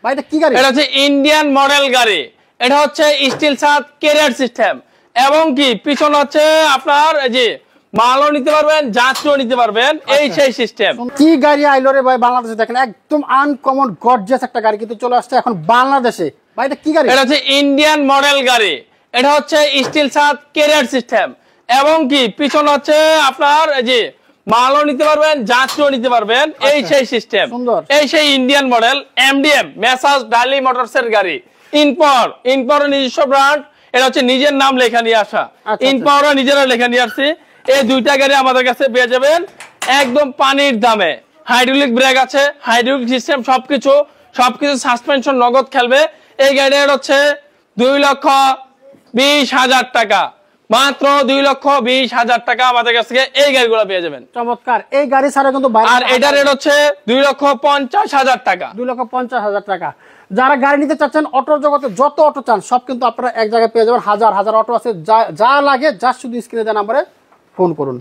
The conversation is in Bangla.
ভাই এটা কি গাড়ি? এটা হচ্ছে ইন্ডিয়ান মডেল গাড়ি। এটা হচ্ছে স্টিল ছাদ ক্যারিয়ার সিস্টেম এবং কি পিছনে হচ্ছে আপনার এই যে মালও নিতে পারবেন, যাত্রীও নিতে পারবেন, এই সেই সিস্টেম। কি গাড়ি আইলো রে ভাই বাংলাদেশে? দেখেন একদম আনকমন গর্জিয়াস একটা গাড়ি কিন্তু চলে আসছে এখন বাংলাদেশে। ভাই এটা কি গাড়ি? এটা হচ্ছে ইন্ডিয়ান মডেল গাড়ি। এটা হচ্ছে স্টিল ছাদ ক্যারিয়ার সিস্টেম এবং কি পিছনে হচ্ছে আপনার এই যে মালও নিতে পারবেন, যাত্রীও নিতে পারবেন, এই সেই সিস্টেম। এই সেই ইন্ডিয়ান মডেল এমডিএম মেসার্স ডালি মোটরস এর গাড়ি। ইনপাওয়ার নিজস্ব ব্র্যান্ড। এটা হচ্ছে নিজের নাম লেখা নিয়ে আসা। ইনপাওয়ার নিজেরা লেখা নিয়ে আসছি। এই দুইটা গাড়ি আমাদের কাছে পেয়ে যাবেন একদম পানির দামে। হাইড্রোলিক ব্রেক আছে, হাইড্রোলিক সিস্টেম, সবকিছু সাসপেনশন নগদ খেলবে। এই গাড়ির হচ্ছে 2,20,000 টাকা, মাত্র 2,20,000 টাকা আমাদের কাছ থেকে এই গাড়িগুলো পেয়ে যাবেন। চমৎকার। এই গাড়ি ছাড়া কিন্তু আর এটার রেট হচ্ছে 2,50,000 টাকা। 2,50,000 টাকা। যারা গাড়ি নিতে চাচ্ছেন অটো জগতে যত অটো চান সব কিন্তু আপনারা এক জায়গায় পেয়ে যাবেন। হাজার হাজার অটো আছে, যা লাগে জাস্ট শুধু স্ক্রিনে দেওয়া নাম্বারে ফোন করুন।